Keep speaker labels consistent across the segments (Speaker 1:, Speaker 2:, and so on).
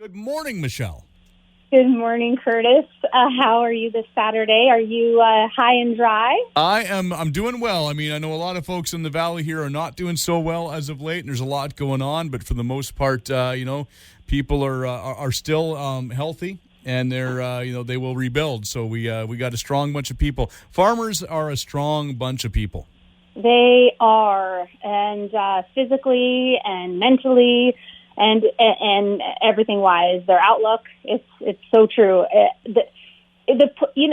Speaker 1: Good morning, Michelle.
Speaker 2: Good morning, Curtis. How are you this Saturday? Are you high and dry?
Speaker 1: I'm doing well. I mean, I know a lot of folks in the valley here are not doing so well as of late, and there's a lot going on. But for the most part, people are still healthy, and they're they will rebuild. So we got a strong bunch of people. Farmers are a strong bunch of people.
Speaker 2: They are, and physically and mentally. And everything wise, their outlook, it's so true.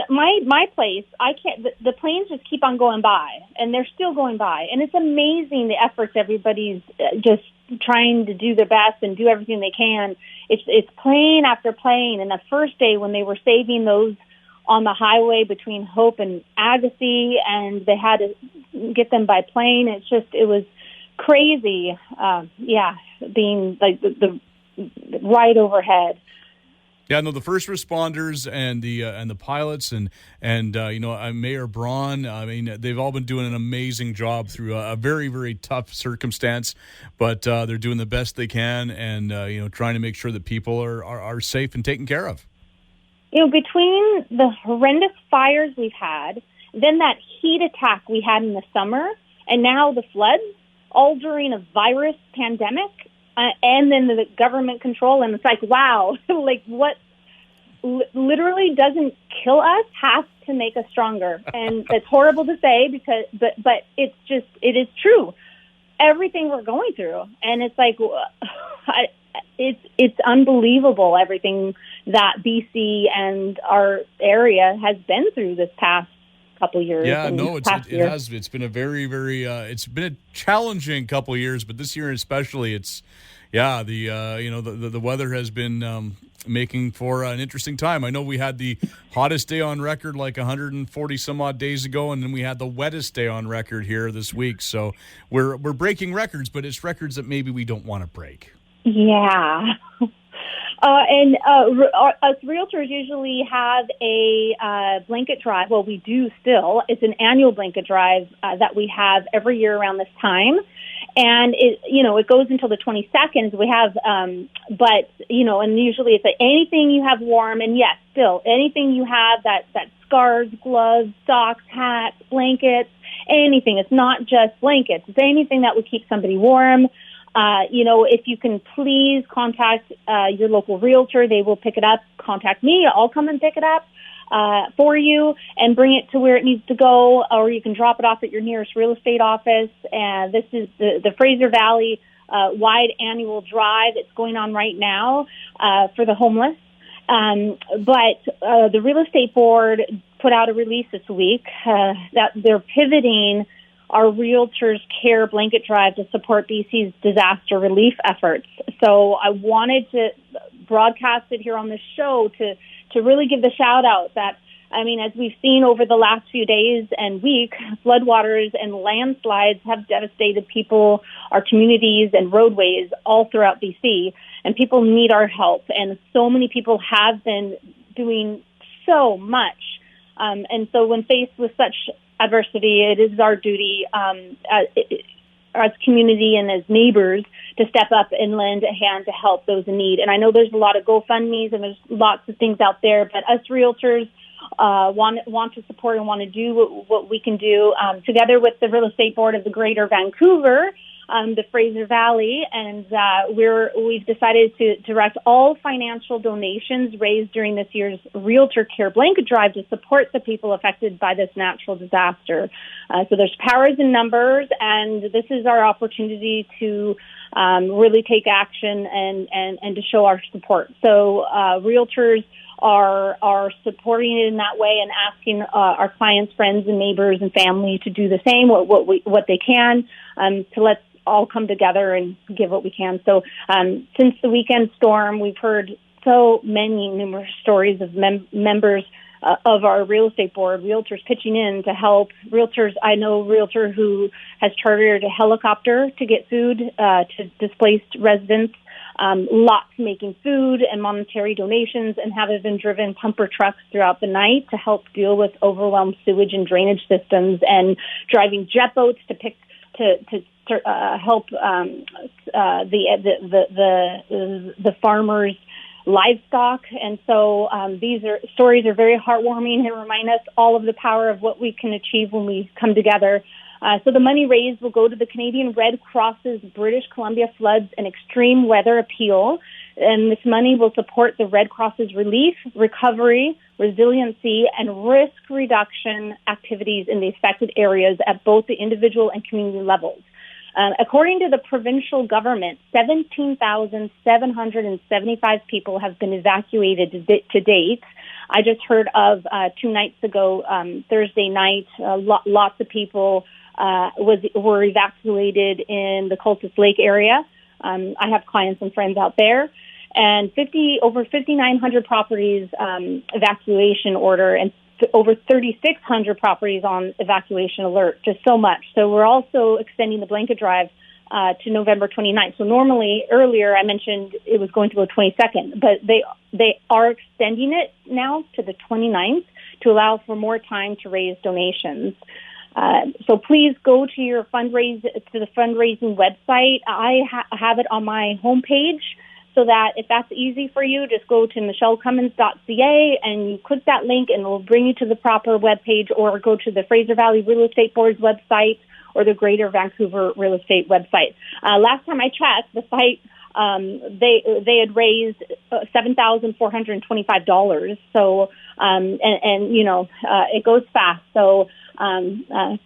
Speaker 2: My place, I can't. The planes just keep on going by, and they're still going by, and it's amazing the efforts everybody's just trying to do their best and do everything they can. It's plane after plane, and the first day when they were saving those on the highway between Hope and Agassiz, and they had to get them by plane. It was crazy. Being like the right overhead.
Speaker 1: Yeah, no, the first responders and the pilots and Mayor Braun. I mean, they've all been doing an amazing job through a very, very tough circumstance, but they're doing the best they can, and trying to make sure that people are safe and taken care of.
Speaker 2: Between the horrendous fires we've had, then that heat attack we had in the summer, and now the floods, all during a virus pandemic, and then the government control, and it's like, wow, like what literally doesn't kill us has to make us stronger. And it's horrible to say but it is true. Everything we're going through, and it's like, it's unbelievable everything that BC and our area has been through this past couple years.
Speaker 1: Yeah, no, it has. It's been a very, very. It's been a challenging couple of years, but this year especially, the weather has been making for an interesting time. I know we had the hottest day on record like 140 some odd days ago, and then we had the wettest day on record here this week. So we're breaking records, but it's records that maybe we don't want to break.
Speaker 2: Yeah. Us realtors usually have a blanket drive. Well, we do still. It's an annual blanket drive that we have every year around this time. And it goes until the 22nd. We have, and usually it's anything you have warm, and yes, still anything you have that scarves, gloves, socks, hats, blankets, anything. It's not just blankets. It's anything that would keep somebody warm. If you can please contact your local realtor, they will pick it up. Contact me. I'll come and pick it up for you and bring it to where it needs to go, or you can drop it off at your nearest real estate office. And this is the Fraser Valley wide annual drive. It's going on right now for the homeless. But the real estate board put out a release this week that they're pivoting our Realtors Care Blanket Drive to support BC's disaster relief efforts. So I wanted to broadcast it here on the show to really give the shout out that, I mean, as we've seen over the last few days and week, floodwaters and landslides have devastated people, our communities and roadways all throughout BC, and people need our help. And so many people have been doing so much. And so when faced with such adversity, it is our duty as community and as neighbors to step up and lend a hand to help those in need. And I know there's a lot of GoFundMes and there's lots of things out there, but us realtors want to support and want to do what we can do together with the Real Estate Board of the Greater Vancouver, the Fraser Valley, and we've decided to direct all financial donations raised during this year's Realtor Care Blanket Drive to support the people affected by this natural disaster. So there's powers in numbers, and this is our opportunity to really take action and to show our support. So realtors are supporting it in that way and asking our clients, friends, and neighbors and family to do the same, what they can, to let's all come together and give what we can. So since the weekend storm, we've heard so many numerous stories of members of our real estate board, realtors pitching in to help. Realtors, I know a realtor who has chartered a helicopter to get food to displaced residents, lots making food and monetary donations, and have even driven pumper trucks throughout the night to help deal with overwhelmed sewage and drainage systems, and driving jet boats to help the farmers livestock. And so these stories are very heartwarming and remind us all of the power of what we can achieve when we come together. So the money raised will go to the Canadian Red Cross's British Columbia Floods and Extreme Weather Appeal. And this money will support the Red Cross's relief, recovery, resiliency, and risk reduction activities in the affected areas at both the individual and community levels. According to the provincial government, 17,775 people have been evacuated to date. I just heard of 2 nights ago, Thursday night, lots of people were evacuated in the Cultus Lake area. I have clients and friends out there. And over 5,900 properties evacuation order, and over 3,600 properties on evacuation alert, just so much. So we're also extending the blanket drive to November 29th. So normally, earlier I mentioned it was going to go 22nd, but they are extending it now to the 29th to allow for more time to raise donations. So please go to the fundraising website. I have it on my homepage, so that if that's easy for you, just go to michelecummins.ca and you click that link and it will bring you to the proper webpage, or go to the Fraser Valley Real Estate Board's website or the Greater Vancouver Real Estate website. Last time I checked, the site, they had raised $7,425. So, it goes fast. So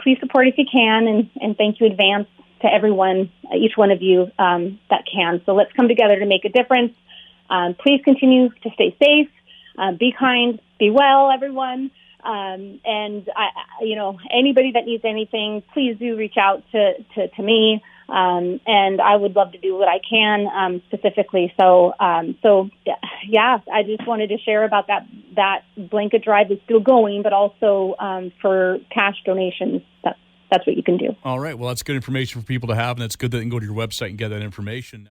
Speaker 2: please support if you can, and thank you in advance to everyone, each one of you that can. So let's come together to make a difference. Please continue to stay safe, be kind, be well, everyone. And anybody that needs anything, please do reach out to me. And I would love to do what I can specifically. So I just wanted to share about that blanket drive is still going, but also for cash donations. That's what you can do.
Speaker 1: All right. Well, that's good information for people to have, and it's good that they can go to your website and get that information.